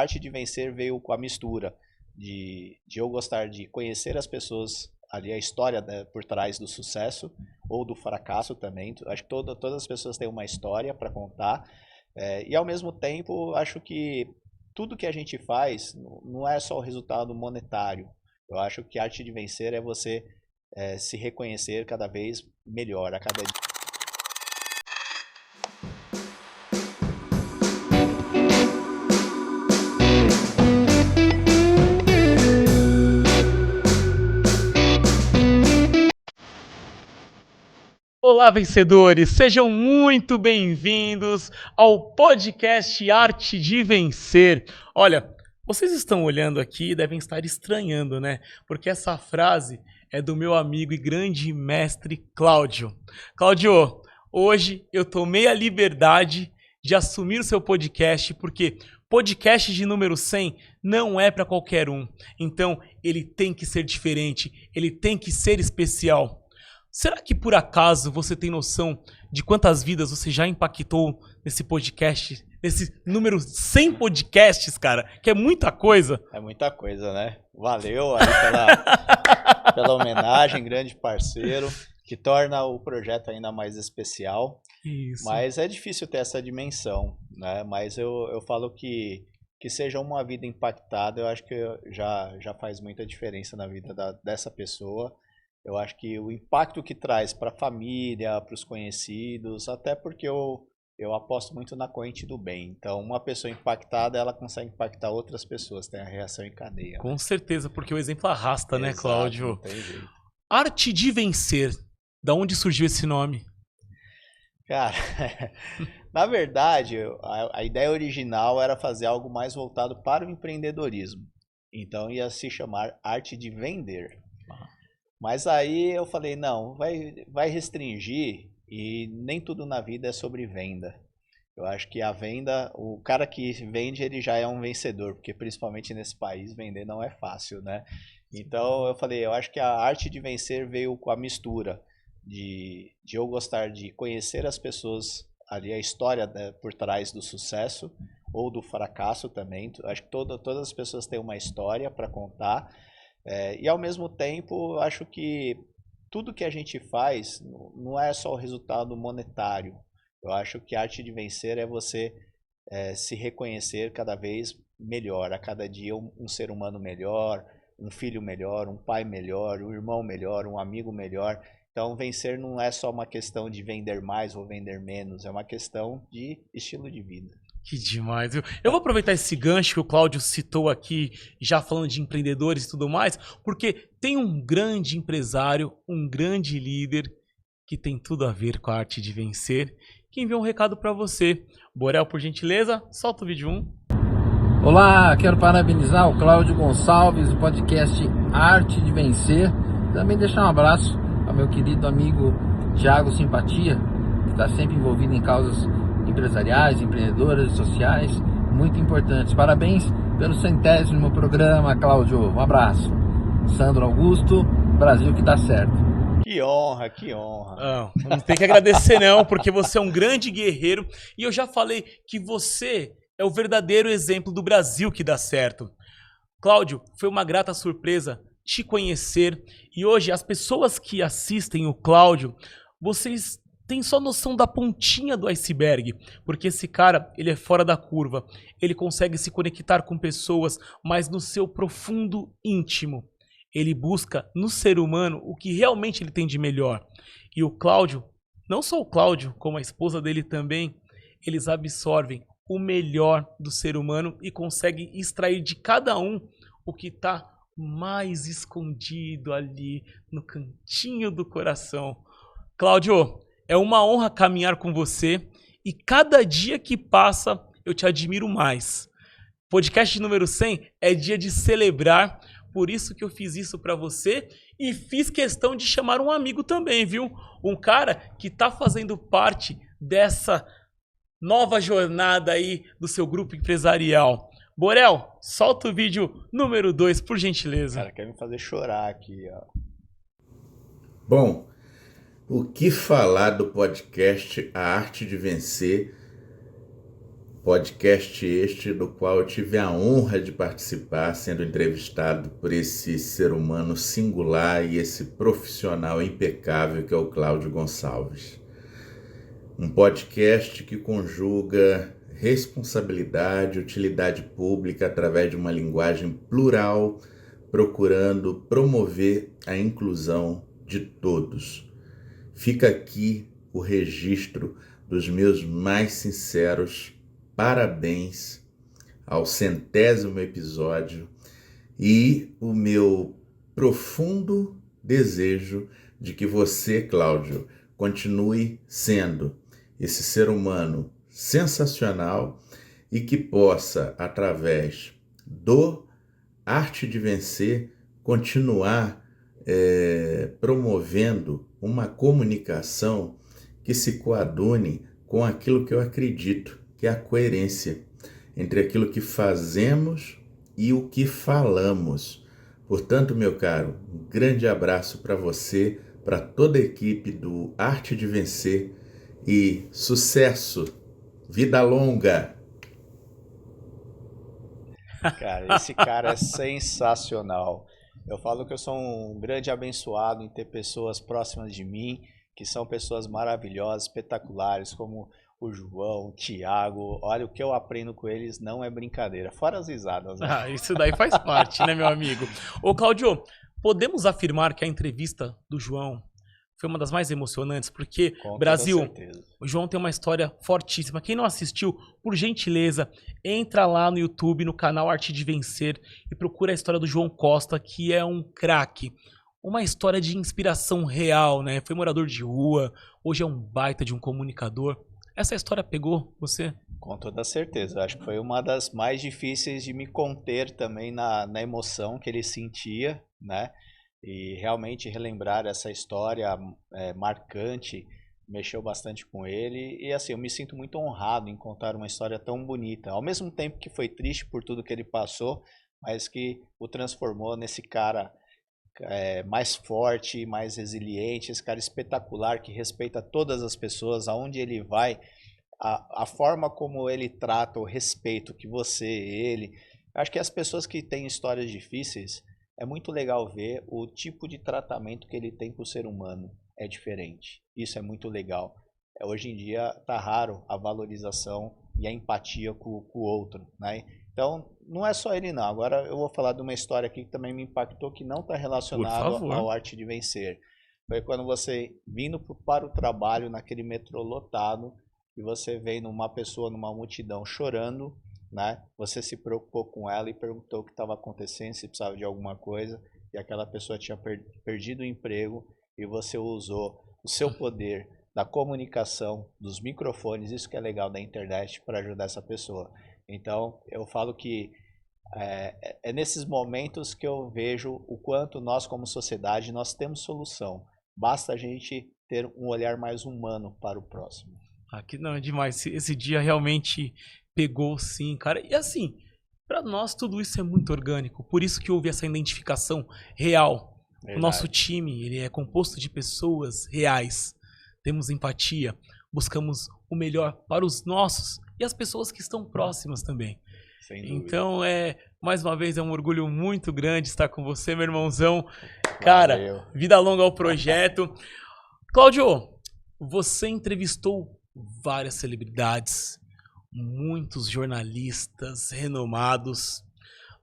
arte de vencer veio com a mistura de eu gostar de conhecer as pessoas ali, a história, né, por trás do sucesso ou do fracasso também. Acho que todas as pessoas têm uma história para contar. E ao mesmo tempo, acho que tudo que a gente faz não é só o resultado monetário. Eu acho que a arte de vencer é você se reconhecer cada vez melhor a cada dia. Olá, vencedores! Sejam muito bem-vindos ao podcast Arte de Vencer. Olha, vocês estão olhando aqui e devem estar estranhando, né? Porque essa frase é do meu amigo e grande mestre Cláudio. Cláudio, hoje eu tomei a liberdade de assumir o seu podcast, porque podcast de número 100 não é para qualquer um. Então, ele tem que ser diferente, ele tem que ser especial. Será que por acaso você tem noção de quantas vidas você já impactou nesse podcast, nesse número 100 podcasts, cara? Que é muita coisa. É muita coisa, né? Valeu aí pela homenagem, grande parceiro, que torna o projeto ainda mais especial. Isso. Mas é difícil ter essa dimensão, né? Mas eu falo que seja uma vida impactada, eu acho que já faz muita diferença na vida dessa pessoa. Eu acho que o impacto que traz para a família, para os conhecidos, até porque eu aposto muito na corrente do bem. Então, uma pessoa impactada, ela consegue impactar outras pessoas, tem a reação em cadeia. Com certeza, porque o exemplo arrasta, né, Exato, Cláudio? não tem jeito. Arte de Vencer. Da onde surgiu esse nome? Cara, na verdade, a ideia original era fazer algo mais voltado para o empreendedorismo. Então, ia se chamar Arte de Vender. Mas aí eu falei, não, vai restringir e nem tudo na vida é sobre venda. Eu acho que a venda, o cara que vende, ele já é um vencedor, porque principalmente nesse país vender não é fácil, né? Então eu falei, eu acho que a arte de vencer veio com a mistura de eu gostar de conhecer as pessoas ali, a história, né, por trás do sucesso ou do fracasso também. Acho que todas as pessoas têm uma história para contar. E ao mesmo tempo, acho que tudo que a gente faz não é só o resultado monetário. Eu acho que a arte de vencer é você se reconhecer cada vez melhor, a cada dia um ser humano melhor, um filho melhor, um pai melhor, um irmão melhor, um amigo melhor. Então, vencer não é só uma questão de vender mais ou vender menos, é uma questão de estilo de vida. Que demais, viu? Eu vou aproveitar esse gancho que o Cláudio citou aqui, já falando de empreendedores e tudo mais, porque tem um grande empresário, um grande líder que tem tudo a ver com a arte de vencer, que enviou um recado para você. Borel, por gentileza, solta o vídeo 1. Olá, quero parabenizar o Cláudio Gonçalves, o podcast Arte de Vencer. Também deixar um abraço ao meu querido amigo Thiago Simpatia, que está sempre envolvido em causas empresariais, empreendedoras, sociais, muito importantes. Parabéns pelo 100º programa, Cláudio. Um abraço. Sandro Augusto, Brasil que dá certo. Que honra, que honra. Não tem que agradecer não, porque você é um grande guerreiro e eu já falei que você é o verdadeiro exemplo do Brasil que dá certo. Cláudio, foi uma grata surpresa te conhecer e hoje as pessoas que assistem o Cláudio, vocês tem só noção da pontinha do iceberg, porque esse cara, ele é fora da curva, ele consegue se conectar com pessoas, mas no seu profundo íntimo, ele busca no ser humano o que realmente ele tem de melhor. E o Cláudio, não só o Cláudio, como a esposa dele também, eles absorvem o melhor do ser humano e conseguem extrair de cada um o que está mais escondido ali no cantinho do coração. Cláudio, é uma honra caminhar com você e cada dia que passa eu te admiro mais. Podcast número 100 é dia de celebrar, por isso que eu fiz isso para você e fiz questão de chamar um amigo também, viu? Um cara que tá fazendo parte dessa nova jornada aí do seu grupo empresarial. Borel, solta o vídeo número 2, por gentileza. Cara, quer me fazer chorar aqui, ó. Bom, o que falar do podcast A Arte de Vencer? Podcast este do qual eu tive a honra de participar, sendo entrevistado por esse ser humano singular e esse profissional impecável que é o Cláudio Gonçalves. Um podcast que conjuga responsabilidade, utilidade pública através de uma linguagem plural, procurando promover a inclusão de todos. Fica aqui o registro dos meus mais sinceros parabéns ao 100º episódio e o meu profundo desejo de que você, Cláudio, continue sendo esse ser humano sensacional e que possa, através do Arte de Vencer, continuar promovendo uma comunicação que se coadune com aquilo que eu acredito, que é a coerência entre aquilo que fazemos e o que falamos. Portanto, meu caro, um grande abraço para você, para toda a equipe do Arte de Vencer e sucesso, vida longa! Cara, esse cara é sensacional. Eu falo que eu sou um grande abençoado em ter pessoas próximas de mim, que são pessoas maravilhosas, espetaculares, como o João, o Thiago. Olha, o que eu aprendo com eles não é brincadeira. Fora as risadas, né? Ah, isso daí faz parte, né, meu amigo? Ô, Cláudio, podemos afirmar que a entrevista do João foi uma das mais emocionantes, porque, Com Brasil, toda certeza. o João tem uma história fortíssima. Quem não assistiu, por gentileza, entra lá no YouTube, no canal Arte de Vencer e procura a história do João Costa, que é um craque. Uma história de inspiração real, né? Foi morador de rua, hoje é um baita de um comunicador. Essa história pegou você? Com toda certeza. Acho que foi uma das mais difíceis de me conter também na emoção que ele sentia, né? E realmente relembrar essa história marcante mexeu bastante com ele. E assim, eu me sinto muito honrado em contar uma história tão bonita. Ao mesmo tempo que foi triste por tudo que ele passou, mas que o transformou nesse cara mais forte, mais resiliente, esse cara espetacular que respeita todas as pessoas, aonde ele vai, a forma como ele trata, o respeito que você, ele... Acho que as pessoas que têm histórias difíceis, é muito legal ver o tipo de tratamento que ele tem com o ser humano. É diferente. Isso é muito legal. Hoje em dia tá raro a valorização e a empatia com o outro, né? Então, não é só ele não. Agora eu vou falar de uma história aqui que também me impactou, que não está relacionado ao Arte de Vencer. Foi quando você, vindo para o trabalho, naquele metrô lotado, e você vendo uma pessoa numa multidão chorando, né? Você se preocupou com ela e perguntou o que estava acontecendo, se precisava de alguma coisa, e aquela pessoa tinha perdido o emprego, e você usou o seu poder da comunicação, dos microfones, isso que é legal da internet, para ajudar essa pessoa. Então, eu falo que é nesses momentos que eu vejo o quanto nós, como sociedade, nós temos solução. Basta a gente ter um olhar mais humano para o próximo. Aqui não é demais. Esse dia realmente pegou, sim, cara. E assim, para nós tudo isso é muito orgânico. Por isso que houve essa identificação real. Verdade. O nosso time, ele é composto de pessoas reais. Temos empatia, buscamos o melhor para os nossos e as pessoas que estão próximas também. Então, mais uma vez, é um orgulho muito grande estar com você, meu irmãozão. Cara, valeu. Vida longa ao projeto. Cláudio, você entrevistou várias celebridades, muitos jornalistas renomados,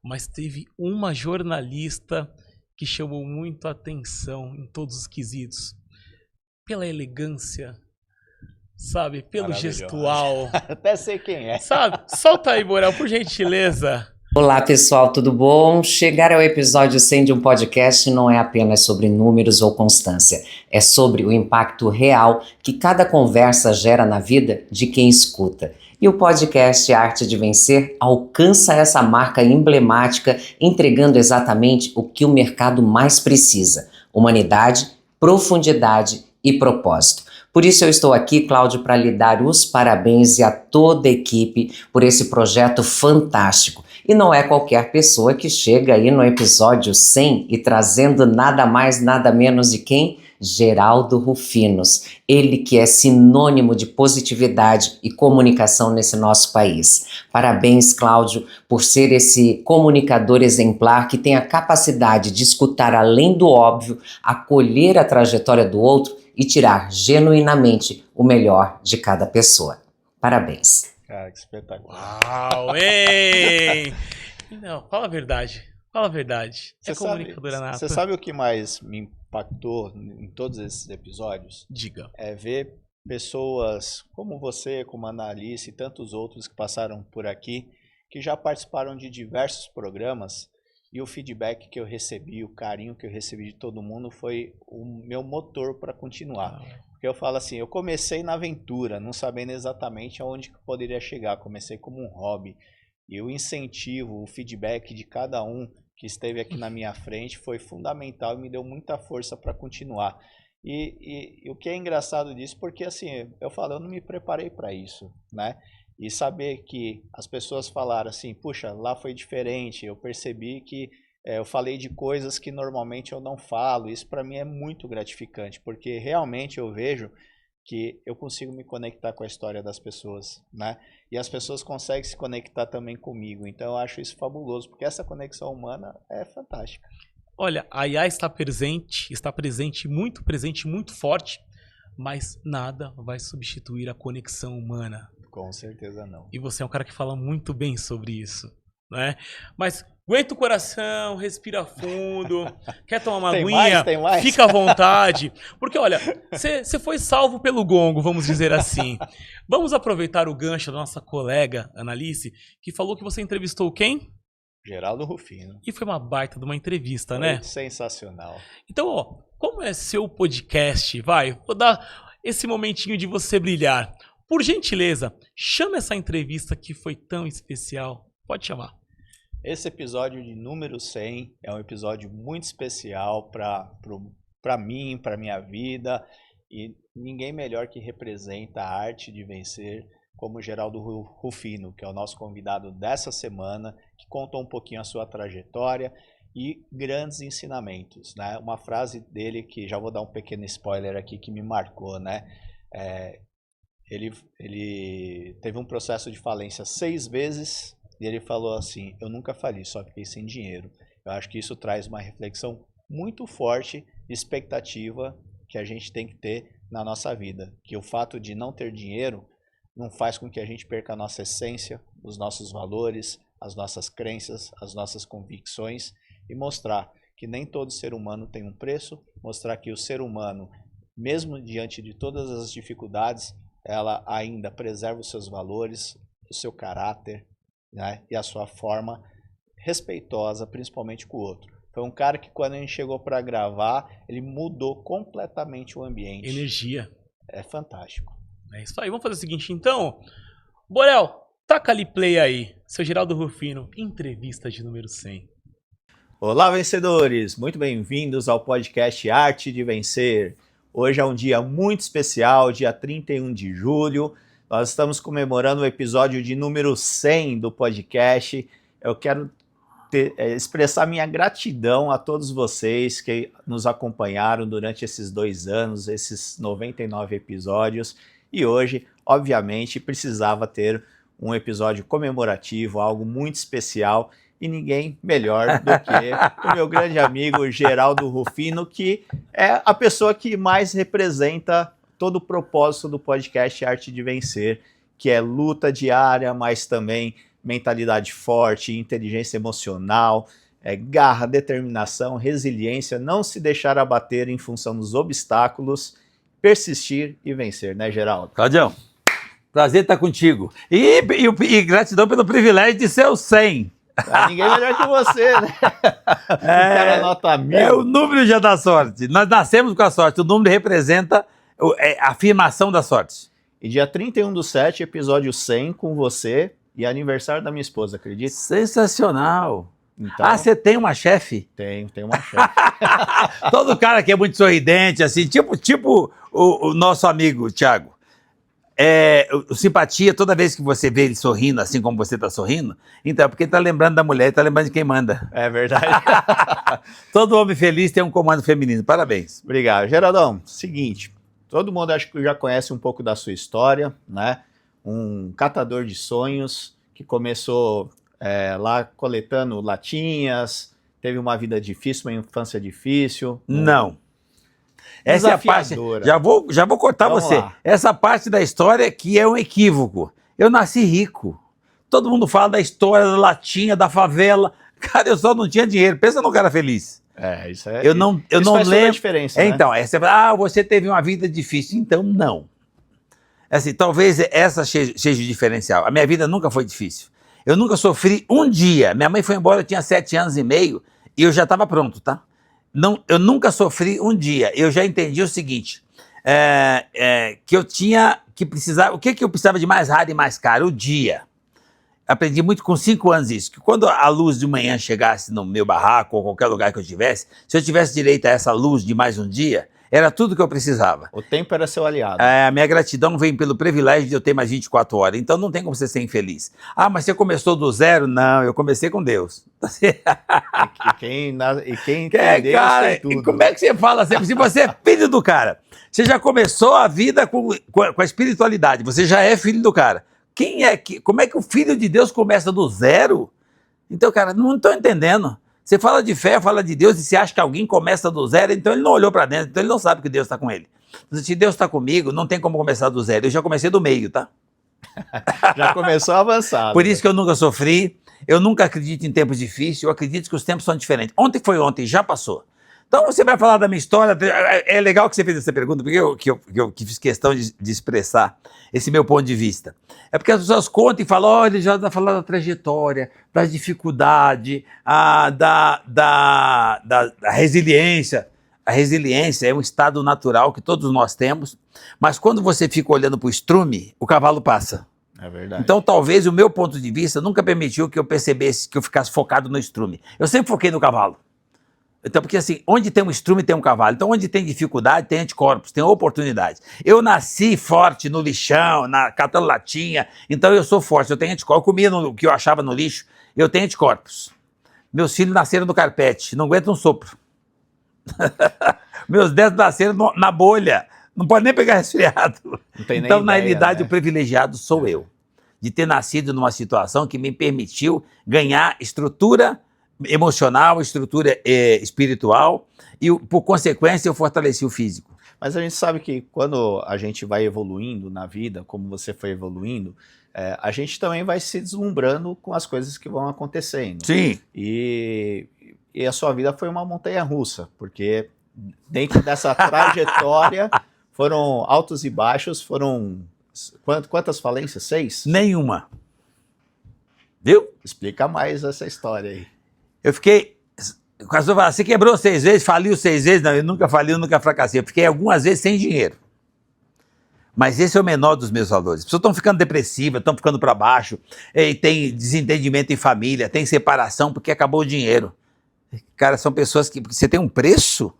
mas teve uma jornalista que chamou muito a atenção em todos os quesitos. Pela elegância, sabe? Pelo gestual. Até sei quem é. Sabe? Solta aí, Borel, por gentileza. Olá, pessoal, tudo bom? Chegar ao episódio 100 de um podcast não é apenas sobre números ou constância. É sobre o impacto real que cada conversa gera na vida de quem escuta. E o podcast Arte de Vencer alcança essa marca emblemática, entregando exatamente o que o mercado mais precisa: humanidade, profundidade e propósito. Por isso eu estou aqui, Cláudio, para lhe dar os parabéns e a toda a equipe por esse projeto fantástico. E não é qualquer pessoa que chega aí no episódio 100 e trazendo nada mais, nada menos de quem? Geraldo Rufinos, ele que é sinônimo de positividade e comunicação nesse nosso país. Parabéns, Cláudio, por ser esse comunicador exemplar que tem a capacidade de escutar além do óbvio, acolher a trajetória do outro e tirar genuinamente o melhor de cada pessoa. Parabéns. Cara, que espetacular. Uau, hein? Não, fala a verdade. Fala a verdade. Você é comunicadora nata. Você sabe o que mais me impactou em todos esses episódios? Diga. É ver pessoas como você, como a Analice e tantos outros que passaram por aqui, que já participaram de diversos programas, e o feedback que eu recebi, o carinho que eu recebi de todo mundo foi o meu motor para continuar. Porque eu falo assim, eu comecei na aventura, não sabendo exatamente aonde que poderia chegar, comecei como um hobby. E o incentivo, o feedback de cada um que esteve aqui na minha frente foi fundamental e me deu muita força para continuar. E o que é engraçado disso, porque assim, eu falo, eu não me preparei para isso, né? E saber que as pessoas falaram assim, puxa, lá foi diferente, eu percebi que eu falei de coisas que normalmente eu não falo, isso para mim é muito gratificante, porque realmente eu vejo que eu consigo me conectar com a história das pessoas, né? E as pessoas conseguem se conectar também comigo. Então eu acho isso fabuloso, porque essa conexão humana é fantástica. Olha, a IA está presente, muito forte, mas nada vai substituir a conexão humana. Com certeza não. E você é um cara que fala muito bem sobre isso, né? Mas aguenta o coração, respira fundo, quer tomar uma aguinha, tem mais? fica à vontade. Porque, olha, você foi salvo pelo gongo, vamos dizer assim. Vamos aproveitar o gancho da nossa colega, Analice, que falou que você entrevistou quem? Geraldo Rufino. E foi uma baita de uma entrevista, Foi né? sensacional. Então, ó, como é seu podcast? Vou dar esse momentinho de você brilhar. Por gentileza, chama essa entrevista que foi tão especial. Pode chamar. Esse episódio de número 100 é um episódio muito especial para mim, para minha vida. E ninguém melhor que representa a arte de vencer como Geraldo Rufino, que é o nosso convidado dessa semana, que conta um pouquinho a sua trajetória e grandes ensinamentos, né? Uma frase dele que já vou dar um pequeno spoiler aqui que me marcou, né? Ele teve um processo de falência 6 vezes e ele falou assim, eu nunca fali, só fiquei sem dinheiro. Eu acho que isso traz uma reflexão muito forte de expectativa que a gente tem que ter na nossa vida, que o fato de não ter dinheiro não faz com que a gente perca a nossa essência, os nossos valores, as nossas crenças, as nossas convicções e mostrar que nem todo ser humano tem um preço, mostrar que o ser humano, mesmo diante de todas as dificuldades, ela ainda preserva os seus valores, o seu caráter, né, e a sua forma respeitosa, principalmente com o outro. Foi um cara que quando a gente chegou para gravar, ele mudou completamente o ambiente. Energia. É fantástico. É isso aí. Vamos fazer o seguinte, então. Borel, taca ali play aí. Seu Geraldo Rufino, entrevista de número 100. Olá, vencedores! Muito bem-vindos ao podcast Arte de Vencer. Hoje é um dia muito especial, dia 31 de julho. Nós estamos comemorando o episódio de número 100 do podcast. Eu quero expressar minha gratidão a todos vocês que nos acompanharam durante esses 2 anos, esses 99 episódios. E hoje, obviamente, precisava ter um episódio comemorativo, algo muito especial. E ninguém melhor do que o meu grande amigo Geraldo Rufino, que é a pessoa que mais representa todo o propósito do podcast Arte de Vencer, que é luta diária, mas também mentalidade forte, inteligência emocional, garra, determinação, resiliência, não se deixar abater em função dos obstáculos, persistir e vencer, né, Geraldo? Claudião, prazer estar contigo. E gratidão pelo privilégio de ser o 100. Ninguém melhor que você, né? O cara nota 1000. É o número já da sorte. Nós nascemos com a sorte. O número representa a afirmação da sorte. E dia 31/7, episódio 100 com você e aniversário da minha esposa, acredita? Sensacional. Então, você tem uma chefe? Tem uma chefe. Todo cara que é muito sorridente, assim, tipo o nosso amigo Thiago. o simpatia, toda vez que você vê ele sorrindo, assim como você está sorrindo, então é porque ele está lembrando da mulher, está lembrando de quem manda. É verdade. Todo homem feliz tem um comando feminino. Parabéns. Obrigado. Geraldão, seguinte, todo mundo acho que já conhece um pouco da sua história, né? Um catador de sonhos que começou lá coletando latinhas, teve uma vida difícil, uma infância difícil. Não. Essa é a parte. Desafiadora. Já vou cortar Vamos você. lá. Essa parte da história que é um equívoco. Eu nasci rico. Todo mundo fala da história da latinha, da favela. Cara, eu só não tinha dinheiro. Pensa num cara feliz. Isso é. Eu não isso faz toda a lembro. diferença, né? Então, você teve uma vida difícil. Então, não. Assim, talvez essa seja o diferencial. A minha vida nunca foi difícil. Eu nunca sofri um dia. Minha mãe foi embora, eu tinha 7 anos e meio e eu já estava pronto, tá? Não, eu nunca sofri um dia. Eu já entendi o seguinte, que eu tinha que precisar... O que eu precisava de mais raro e mais caro? O dia. Aprendi muito com 5 anos isso, que quando a luz de manhã chegasse no meu barraco ou qualquer lugar que eu tivesse, se eu tivesse direito a essa luz de mais um dia, era tudo que eu precisava. O tempo era seu aliado. A minha gratidão vem pelo privilégio de eu ter mais 24 horas, então não tem como você ser infeliz. Ah, mas você começou do zero? Não, eu comecei com Deus. E quem tem Deus cara, tem tudo. e como é que você fala sempre? Se você é filho do cara, você já começou a vida com a espiritualidade, você já é filho do cara. Como é que o filho de Deus começa do zero? Então, cara, não estou entendendo. Você fala de fé, fala de Deus e você acha que alguém começa do zero, então ele não olhou para dentro, então ele não sabe que Deus está com ele. Se Deus está comigo, não tem como começar do zero. Eu já comecei do meio, tá? Já começou avançado. Por isso que eu nunca sofri, eu nunca acredito em tempos difíceis, eu acredito que os tempos são diferentes. Ontem foi ontem, já passou. Então você vai falar da minha história, é legal que você fez essa pergunta, porque eu fiz questão de expressar esse meu ponto de vista. É porque as pessoas contam e falam, olha, ele já está falando da trajetória, da dificuldade, da resiliência. A resiliência é um estado natural que todos nós temos, mas quando você fica olhando para o estrume, o cavalo passa. É verdade. Então talvez o meu ponto de vista nunca permitiu que eu percebesse, que eu ficasse focado no estrume. Eu sempre foquei no cavalo. Então, porque assim, onde tem um estrume tem um cavalo. Então, onde tem dificuldade, tem anticorpos, tem oportunidade. Eu nasci forte no lixão, catando latinha, então eu sou forte, eu tenho anticorpos. Eu comia o que eu achava no lixo, eu tenho anticorpos. Meus filhos nasceram no carpete, não aguentam um sopro. Meus netos nasceram na bolha, não pode nem pegar resfriado. Não tem nem Então, na ideia, realidade, né? o privilegiado sou eu. De ter nascido numa situação que me permitiu ganhar estrutura emocional, estrutura espiritual e, por consequência, eu fortaleci o físico. Mas a gente sabe que quando a gente vai evoluindo na vida, como você foi evoluindo, a gente também vai se deslumbrando com as coisas que vão acontecendo. Sim. E a sua vida foi uma montanha-russa, porque dentro dessa trajetória foram altos e baixos, foram... Quantas falências? 6? Nenhuma. Viu? Explica mais essa história aí. Eu fiquei... O pastor fala, você quebrou 6 vezes, faliu 6 vezes? Não, eu nunca falei, eu nunca fracassei. Eu fiquei algumas vezes sem dinheiro. Mas esse é o menor dos meus valores. As pessoas estão ficando depressivas, estão ficando para baixo, e tem desentendimento em família, tem separação porque acabou o dinheiro. Cara, são pessoas que... Você tem um preço?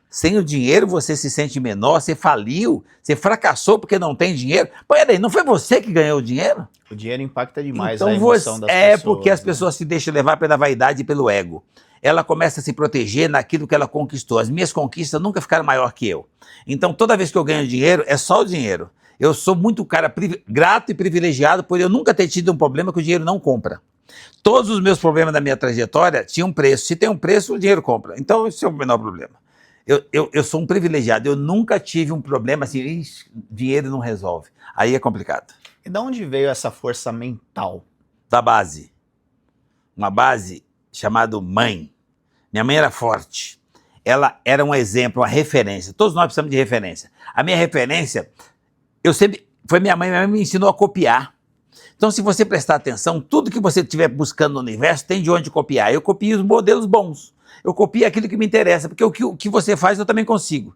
Sem o dinheiro você se sente menor, você faliu, você fracassou porque não tem dinheiro. Peraí, não foi você que ganhou o dinheiro? O dinheiro impacta demais então a emoção das pessoas. Porque as né? pessoas se deixam levar pela vaidade e pelo ego. Ela começa a se proteger naquilo que ela conquistou. As minhas conquistas nunca ficaram maior que eu. Então toda vez que eu ganho dinheiro, é só o dinheiro. Eu sou muito cara grato e privilegiado por eu nunca ter tido um problema que o dinheiro não compra. Todos os meus problemas da minha trajetória tinham preço. Se tem um preço, o dinheiro compra. Então esse é o menor problema. Eu sou um privilegiado. Eu nunca tive um problema assim, dinheiro não resolve. Aí é complicado. E de onde veio essa força mental? Da base. Uma base chamada mãe. Minha mãe era forte. Ela era um exemplo, uma referência. Todos nós precisamos de referência. A minha referência, foi minha mãe me ensinou a copiar. Então, se você prestar atenção, tudo que você estiver buscando no universo tem de onde copiar. Eu copio os modelos bons. Eu copio aquilo que me interessa, porque o que você faz eu também consigo.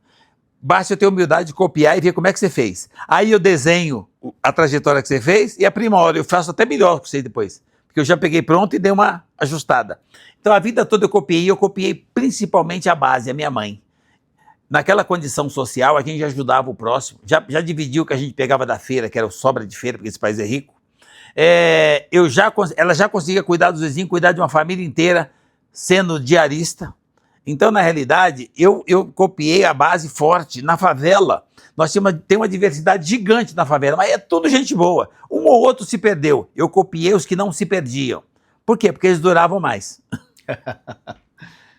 Basta eu ter humildade de copiar e ver como é que você fez. Aí eu desenho a trajetória que você fez e aprimoro. Eu faço até melhor que você depois. Porque eu já peguei pronto e dei uma ajustada. Então a vida toda eu copiei principalmente a base, a minha mãe. naquela condição social, a gente ajudava o próximo, já dividia o que a gente pegava da feira, que era o sobra de feira, porque esse país é rico. Ela já conseguia cuidar dos vizinhos, cuidar de uma família inteira, sendo diarista. Então, na realidade, eu copiei a base forte na favela. Nós tem uma diversidade gigante na favela, mas é tudo gente boa. Um ou outro se perdeu. Eu copiei os que não se perdiam. Por quê? Porque eles duravam mais.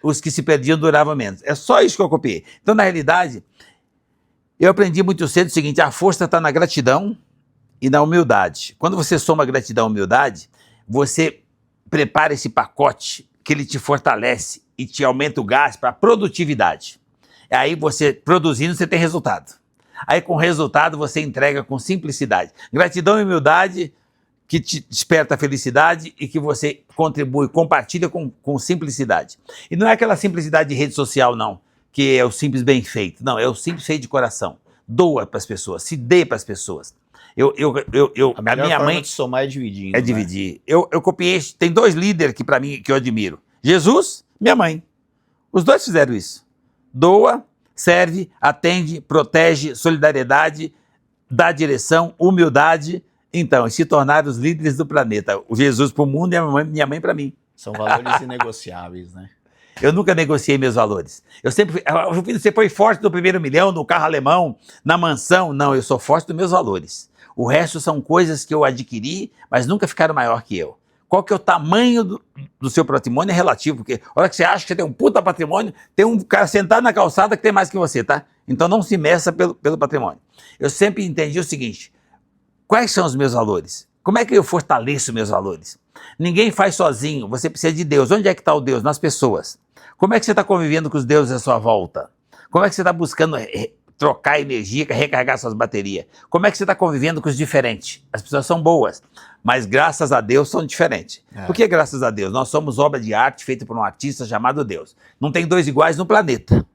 Os que se perdiam duravam menos. É só isso que eu copiei. Então, na realidade, eu aprendi muito cedo o seguinte: a força está na gratidão e na humildade. Quando você soma gratidão e humildade, você prepara esse pacote que ele te fortalece e te aumenta o gás para a produtividade. Aí você, produzindo, você tem resultado. Aí com resultado você entrega com simplicidade. Gratidão e humildade que te desperta a felicidade e que você contribui, compartilha com simplicidade. E não é aquela simplicidade de rede social, não, que é o simples bem feito. Não, é o simples feito de coração. Doa para as pessoas, se dê para as pessoas. A minha mãe de somar é dividindo. É dividir. Eu copiei, tem 2 líderes que para mim que eu admiro. Jesus, minha mãe. Os 2 fizeram isso. Doa, serve, atende, protege, solidariedade, dá direção, humildade. Então, se tornaram os líderes do planeta. O Jesus para o mundo e minha mãe para mim. São valores inegociáveis, né? Eu nunca negociei meus valores. Você foi forte no primeiro milhão, no carro alemão, na mansão. Não, eu sou forte nos meus valores. O resto são coisas que eu adquiri, mas nunca ficaram maior que eu. Qual que é o tamanho do seu patrimônio é relativo, porque a hora que você acha que você tem um puta patrimônio, tem um cara sentado na calçada que tem mais que você, tá? Então não se meça pelo patrimônio. Eu sempre entendi o seguinte: quais são os meus valores? Como é que eu fortaleço meus valores? Ninguém faz sozinho, você precisa de Deus. Onde é que está o Deus? Nas pessoas. Como é que você está convivendo com os deuses à sua volta? Como é que você está buscando trocar energia, recarregar suas baterias? Como é que você está convivendo com os diferentes? As pessoas são boas, mas graças a Deus são diferentes. Por que graças a Deus? Nós somos obra de arte feita por um artista chamado Deus. Não tem 2 iguais no planeta.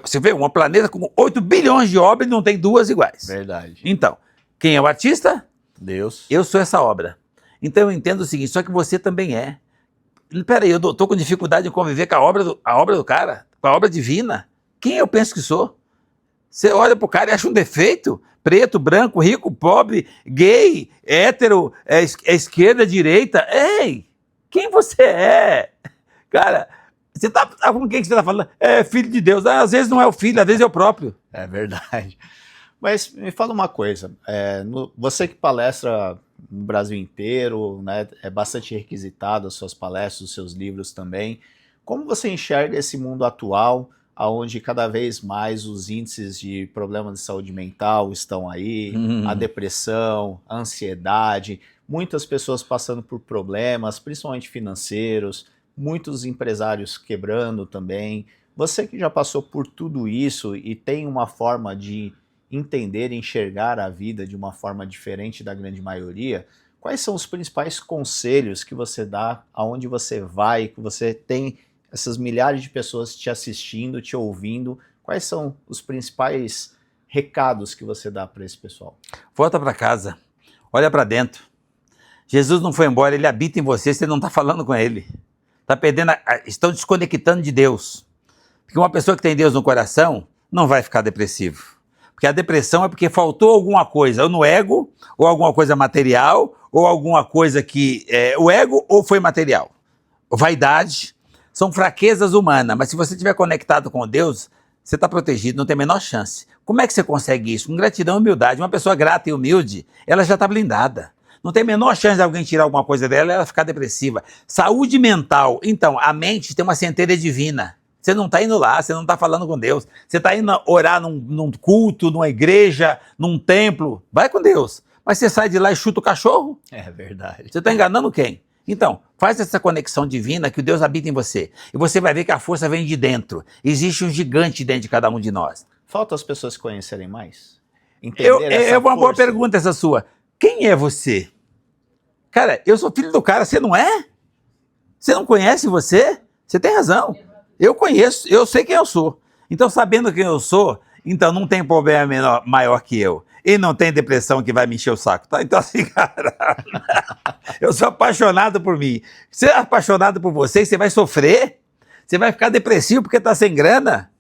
Você vê, um planeta com 8 bilhões de obras e não tem 2 iguais. Verdade. Então, quem é o artista? Deus. Eu sou essa obra. Então eu entendo o seguinte: só que você também é. Peraí, eu estou com dificuldade de conviver com a obra do cara, com a obra divina. Quem eu penso que sou? Você olha pro cara e acha um defeito? Preto, branco, rico, pobre, gay, hétero, esquerda, direita. Ei, quem você é? Cara, você tá com quem que você tá falando? É filho de Deus. Às vezes não é o filho, às vezes é o próprio. É verdade. Mas me fala uma coisa, você que palestra no Brasil inteiro, né, é bastante requisitado as suas palestras, os seus livros também. Como você enxerga esse mundo atual, onde cada vez mais os índices de problemas de saúde mental estão aí, a depressão, a ansiedade, muitas pessoas passando por problemas, principalmente financeiros, muitos empresários quebrando também. Você que já passou por tudo isso e tem uma forma de entender e enxergar a vida de uma forma diferente da grande maioria, quais são os principais conselhos que você dá aonde você vai, que você tem essas milhares de pessoas te assistindo, te ouvindo? Quais são os principais recados que você dá para esse pessoal? Volta para casa, olha para dentro. Jesus não foi embora, ele habita em você não está falando com ele. Tá perdendo, estão desconectando de Deus. Porque uma pessoa que tem Deus no coração não vai ficar depressivo. Porque a depressão é porque faltou alguma coisa, ou no ego, ou alguma coisa material, ou alguma coisa que o ego ou foi material. Vaidade, são fraquezas humanas, mas se você estiver conectado com Deus, você está protegido, não tem a menor chance. Como é que você consegue isso? Com gratidão e humildade. Uma pessoa grata e humilde, ela já está blindada. Não tem a menor chance de alguém tirar alguma coisa dela e ela ficar depressiva. Saúde mental, então, a mente tem uma centelha divina. Você não está indo lá, você não está falando com Deus. Você está indo orar num culto, numa igreja, num templo. Vai com Deus. Mas você sai de lá e chuta o cachorro? É verdade. Você está enganando quem? Então, faz essa conexão divina que o Deus habita em você. E você vai ver que a força vem de dentro. Existe um gigante dentro de cada um de nós. Falta as pessoas conhecerem mais? É uma boa pergunta essa sua. Quem é você? Cara, eu sou filho do cara, você não é? Você não conhece você? Você tem razão. Eu conheço, eu sei quem eu sou. Então, sabendo quem eu sou, então não tem problema maior que eu. E não tem depressão que vai me encher o saco, tá? Então, assim, cara, eu sou apaixonado por mim. Você é apaixonado por você, você vai sofrer? Você vai ficar depressivo porque tá sem grana?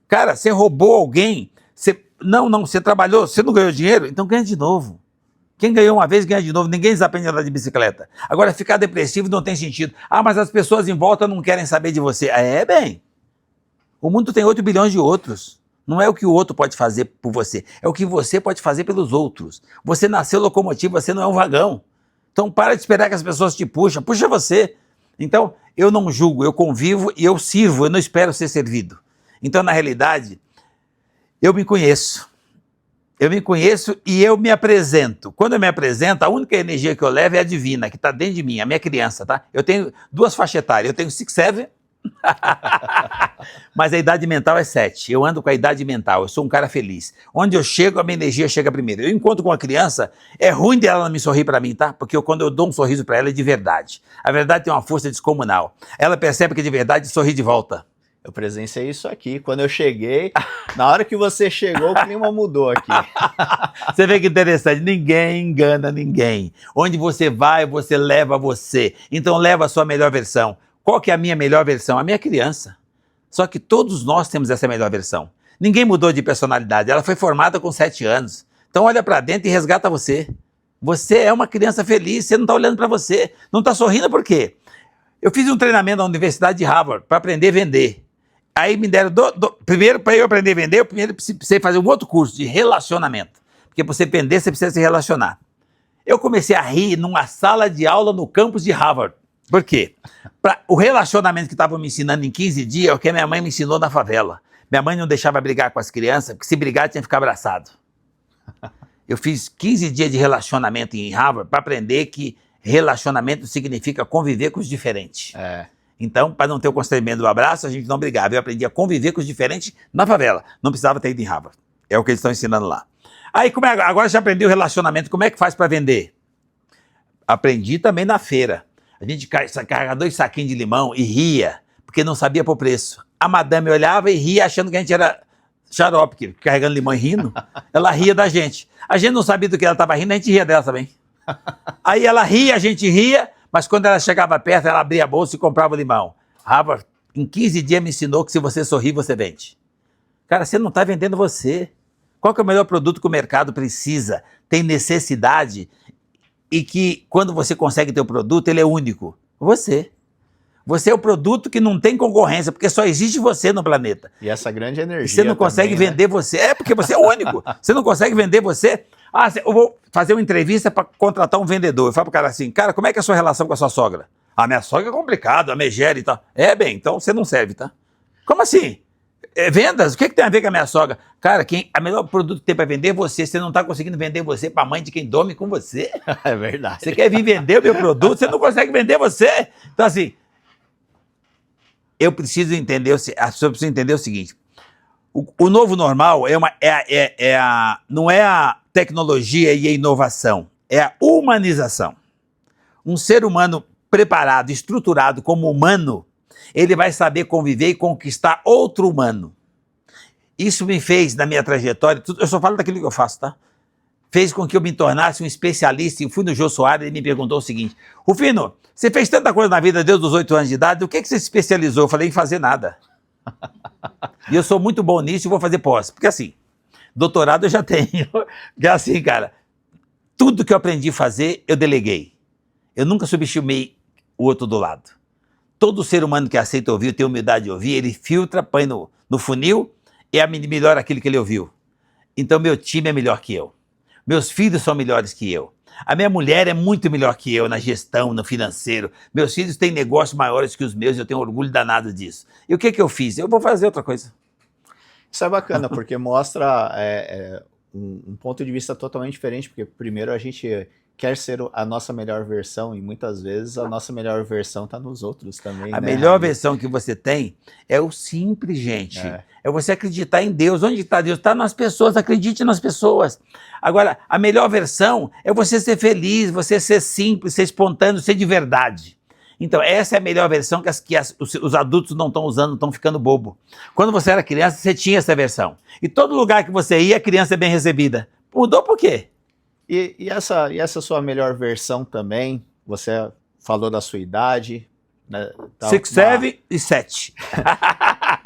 Cara, você roubou alguém, você trabalhou, você não ganhou dinheiro, então ganha de novo. Quem ganhou uma vez, ganha de novo. Ninguém desaprende a andar de bicicleta. Agora, ficar depressivo não tem sentido. Ah, mas as pessoas em volta não querem saber de você. Bem, o mundo tem 8 bilhões de outros. Não é o que o outro pode fazer por você, é o que você pode fazer pelos outros. Você nasceu locomotivo, você não é um vagão. Então, para de esperar que as pessoas te puxem, puxa você. Então, eu não julgo, eu convivo e eu sirvo, eu não espero ser servido. Então, na realidade, eu me conheço. Eu me conheço e eu me apresento. Quando eu me apresento, a única energia que eu levo é a divina, que está dentro de mim, a minha criança, tá? Eu tenho 2 faixas etárias, eu tenho 6, 7, mas a idade mental é 7. Eu ando com a idade mental, eu sou um cara feliz. Onde eu chego, a minha energia chega primeiro. Eu encontro com uma criança, é ruim dela não me sorrir para mim, tá? Porque quando eu dou um sorriso para ela é de verdade. A verdade tem uma força descomunal. Ela percebe que é de verdade e sorri de volta. Eu presenciei isso aqui. Quando eu cheguei, na hora que você chegou, o clima mudou aqui. Você vê que interessante, ninguém engana ninguém. Onde você vai, você leva você. Então leva a sua melhor versão. Qual que é a minha melhor versão? A minha criança. Só que todos nós temos essa melhor versão. Ninguém mudou de personalidade, ela foi formada com 7 anos. Então olha pra dentro e resgata você. Você é uma criança feliz, você não tá olhando pra você. Não tá sorrindo por quê? Eu fiz um treinamento na Universidade de Harvard para aprender a vender. Aí me deram, primeiro, para eu aprender a vender, eu primeiro precisei fazer um outro curso de relacionamento. Porque para você vender, você precisa se relacionar. Eu comecei a rir numa sala de aula no campus de Harvard. Por quê? O relacionamento que estavam me ensinando em 15 dias é o que a minha mãe me ensinou na favela. Minha mãe não deixava brigar com as crianças, porque se brigar tinha que ficar abraçado. Eu fiz 15 dias de relacionamento em Harvard para aprender que relacionamento significa conviver com os diferentes. Então, para não ter o constrangimento do abraço, a gente não brigava. Eu aprendi a conviver com os diferentes na favela. Não precisava ter ido em Harvard. É o que eles estão ensinando lá. Aí, agora já aprendi o relacionamento. Como é que faz para vender? Aprendi também na feira. A gente carregava 2 saquinhos de limão e ria, porque não sabia pôr preço. A madame olhava e ria, achando que a gente era xarope, carregando limão e rindo. Ela ria da gente. A gente não sabia do que ela estava rindo, a gente ria dela também. Aí ela ria, a gente ria, mas quando ela chegava perto, ela abria a bolsa e comprava o limão. Harvard, em 15 dias, me ensinou que se você sorrir, você vende. Cara, você não está vendendo você. Qual que é o melhor produto que o mercado precisa, tem necessidade, e que quando você consegue ter o produto, ele é único? Você. Você é o produto que não tem concorrência, porque só existe você no planeta. E essa grande energia. E você não consegue vender você. Porque você é único. Você não consegue vender você. Eu vou fazer uma entrevista para contratar um vendedor. Eu falo pro cara assim, cara, como é que é a sua relação com a sua sogra? A minha sogra é complicada, a megera e tal. Bem, então você não serve, tá? Como assim? Vendas? O que tem a ver com a minha sogra? Cara, a melhor produto que tem para vender é você. Você não tá conseguindo vender você para a mãe de quem dorme com você. É verdade. Você quer vir vender o meu produto, você não consegue vender você. Então assim, eu preciso entender, as pessoas precisam entender o seguinte, o novo normal não é a tecnologia e a inovação, é a humanização. Um ser humano preparado, estruturado como humano, ele vai saber conviver e conquistar outro humano. Isso me fez, na minha trajetória, eu só falo daquilo que eu faço, tá? Fez com que eu me tornasse um especialista. Eu fui no Jô Soares e ele me perguntou o seguinte, Rufino, você fez tanta coisa na vida desde os 8 anos de idade, o que você se especializou? Eu falei, em fazer nada. E eu sou muito bom nisso e vou fazer pós. Porque assim, doutorado eu já tenho. Que assim, cara, tudo que eu aprendi a fazer, eu deleguei. Eu nunca subestimei o outro do lado. Todo ser humano que aceita ouvir, tem humildade de ouvir, ele filtra, põe no funil e melhora aquilo que ele ouviu. Então meu time é melhor que eu. Meus filhos são melhores que eu. A minha mulher é muito melhor que eu na gestão, no financeiro. Meus filhos têm negócios maiores que os meus e eu tenho orgulho danado disso. E o que eu fiz? Eu vou fazer outra coisa. Isso é bacana, porque mostra um ponto de vista totalmente diferente, porque primeiro a gente quer ser a nossa melhor versão e muitas vezes a nossa melhor versão está nos outros também. A melhor versão que você tem é o simples, gente. É você acreditar em Deus. Onde está Deus? Está nas pessoas, acredite nas pessoas. Agora, a melhor versão é você ser feliz, você ser simples, ser espontâneo, ser de verdade. Então, essa é a melhor versão que os adultos não estão usando, estão ficando bobo. Quando você era criança, você tinha essa versão. E todo lugar que você ia, a criança é bem recebida. Mudou por quê? E essa sua melhor versão também, você falou da sua idade. Né, 6, 7 e 7.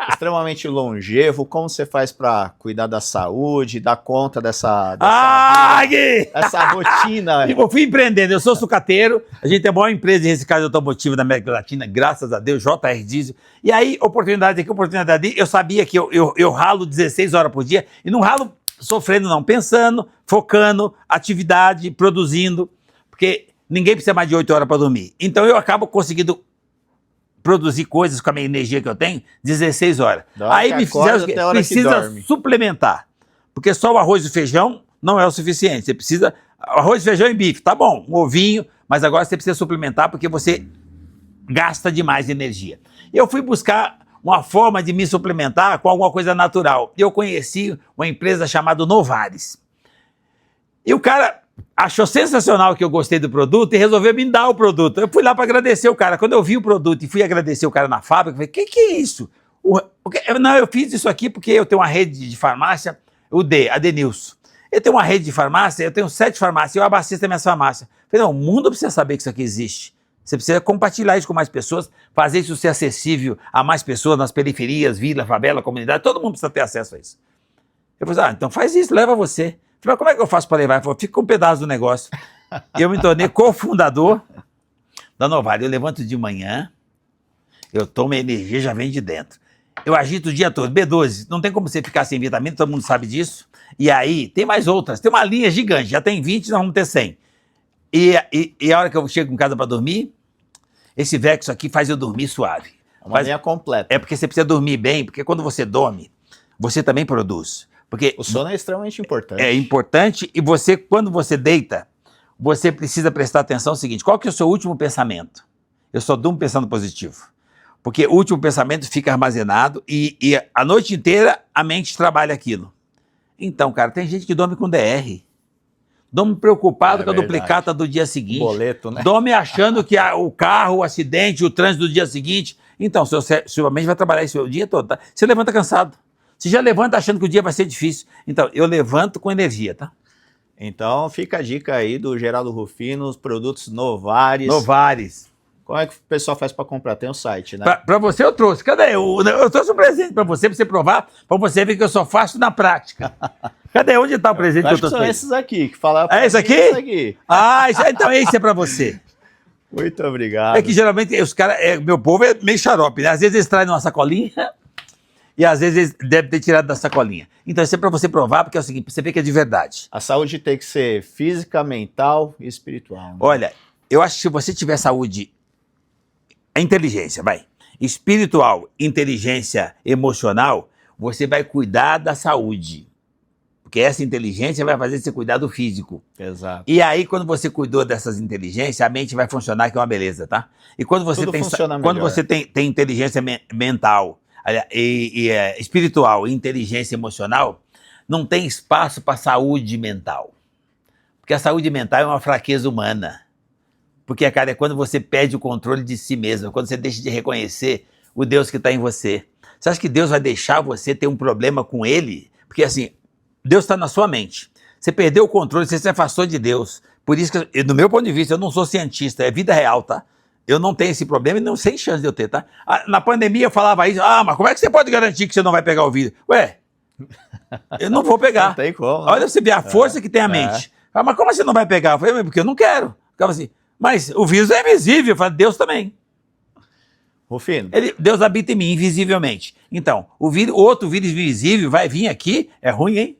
extremamente longevo. Como você faz para cuidar da saúde, dar conta dessa rotina? Eu fui empreendendo, eu sou sucateiro, a gente tem a maior empresa de reciclagem automotiva da América Latina, graças a Deus, JR Diesel. E aí, oportunidade aqui, oportunidade ali, eu sabia que eu ralo 16 horas por dia, e não ralo sofrendo não, pensando, focando, atividade, produzindo, porque ninguém precisa mais de 8 horas para dormir. Então eu acabo conseguindo produzir coisas com a minha energia que eu tenho 16 horas. Aí precisa suplementar, porque só o arroz e o feijão não é o suficiente. Você precisa arroz, feijão e bife, tá bom, um ovinho, mas agora você precisa suplementar porque você gasta demais energia. Eu fui buscar uma forma de me suplementar com alguma coisa natural. Eu conheci uma empresa chamada Novares. E o cara achou sensacional que eu gostei do produto e resolveu me dar o produto. Eu fui lá para agradecer o cara. Quando eu vi o produto e fui agradecer o cara na fábrica, eu falei, que é isso? Não, eu fiz isso aqui porque eu tenho uma rede de farmácia, a Denilson. Eu tenho uma rede de farmácia, eu tenho 7 farmácias, eu abasteço as minhas farmácias. Eu falei, não, o mundo precisa saber que isso aqui existe. Você precisa compartilhar isso com mais pessoas, fazer isso ser acessível a mais pessoas nas periferias, vila, favela, comunidade, todo mundo precisa ter acesso a isso. Eu falei, então faz isso, leva você. Eu falei, como é que eu faço para levar? Ele falou, fica com um pedaço do negócio. E eu me tornei cofundador da Novares. Eu levanto de manhã, eu tomo energia, já vem de dentro. Eu agito o dia todo. B12, não tem como você ficar sem vitamina, todo mundo sabe disso. E aí, tem mais outras. Tem uma linha gigante, já tem 20, nós vamos ter 100. E a hora que eu chego em casa para dormir, esse Vexo aqui faz eu dormir suave. Uma linha completa. É porque você precisa dormir bem, porque quando você dorme, você também produz. Porque o sono é extremamente importante. É importante e você, quando você deita, você precisa prestar atenção no seguinte, qual que é o seu último pensamento? Eu só durmo pensando positivo. Porque o último pensamento fica armazenado e a noite inteira a mente trabalha aquilo. Então, cara, tem gente que dorme com DR. Dorme preocupado com a duplicata do dia seguinte. Boleto, né? Dorme achando que o carro, o acidente, o trânsito do dia seguinte. Então, sua mente vai trabalhar isso o dia todo, tá? Você levanta cansado. Você já levanta achando que o dia vai ser difícil. Então, eu levanto com energia, tá? Então, fica a dica aí do Geraldo Rufino, os produtos Novares. Novares. Como é que o pessoal faz para comprar? Tem um site, né? Pra você eu trouxe. Cadê? Eu trouxe um presente pra você provar, pra você ver que eu só faço na prática. Cadê? Onde tá o presente que eu trouxe? São esses aqui, que falaram. É esse aqui? Esse aqui. Ah, então esse é pra você. Muito obrigado. É que geralmente os caras, meu povo é meio xarope, né? Às vezes eles trazem uma sacolinha e às vezes eles devem ter tirado da sacolinha. Então isso é pra você provar, porque é o seguinte, pra você ver que é de verdade. A saúde tem que ser física, mental e espiritual. Né? Olha, eu acho que se você tiver saúde, a inteligência, espiritual, inteligência emocional, você vai cuidar da saúde. Porque essa inteligência vai fazer você cuidar do físico. Exato. E aí, quando você cuidou dessas inteligências, a mente vai funcionar, que é uma beleza, tá? E quando você tem inteligência mental espiritual e inteligência emocional, não tem espaço para saúde mental. Porque a saúde mental é uma fraqueza humana. Porque, cara, é quando você perde o controle de si mesmo, quando você deixa de reconhecer o Deus que está em você. Você acha que Deus vai deixar você ter um problema com Ele? Porque, assim, Deus está na sua mente. Você perdeu o controle, você se afastou de Deus. Por isso que, do meu ponto de vista, eu não sou cientista, é vida real, tá? Eu não tenho esse problema e não sem chance de eu ter, tá? Na pandemia eu falava isso, mas como é que você pode garantir que você não vai pegar o vírus? Ué, eu não vou pegar. Não tem como. Né? Olha você ver a força que tem a mente. Mas como você não vai pegar? Eu falei, porque eu não quero. Ficava assim, mas o vírus é invisível. Eu falei, Deus também. Rufino. Deus habita em mim, invisivelmente. Então, outro vírus invisível vai vir aqui, é ruim, hein?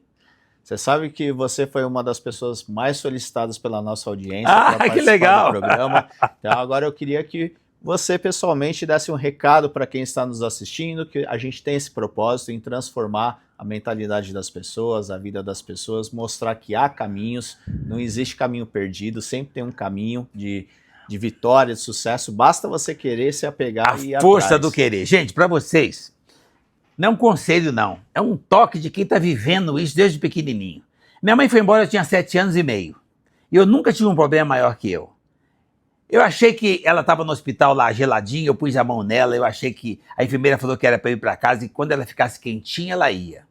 Você sabe que você foi uma das pessoas mais solicitadas pela nossa audiência. Que legal! Do programa. Então, agora eu queria que você pessoalmente desse um recado para quem está nos assistindo, que a gente tem esse propósito em transformar a mentalidade das pessoas, a vida das pessoas, mostrar que há caminhos, não existe caminho perdido, sempre tem um caminho de vitória, de sucesso, basta você querer se apegar e ir atrás. A força do querer. Gente, para vocês, não é um conselho não, é um toque de quem está vivendo isso desde pequenininho. Minha mãe foi embora, eu tinha 7 anos e meio, e eu nunca tive um problema maior que eu. Eu achei que ela estava no hospital lá geladinha, eu pus a mão nela, eu achei que a enfermeira falou que era para ir para casa e quando ela ficasse quentinha, ela ia.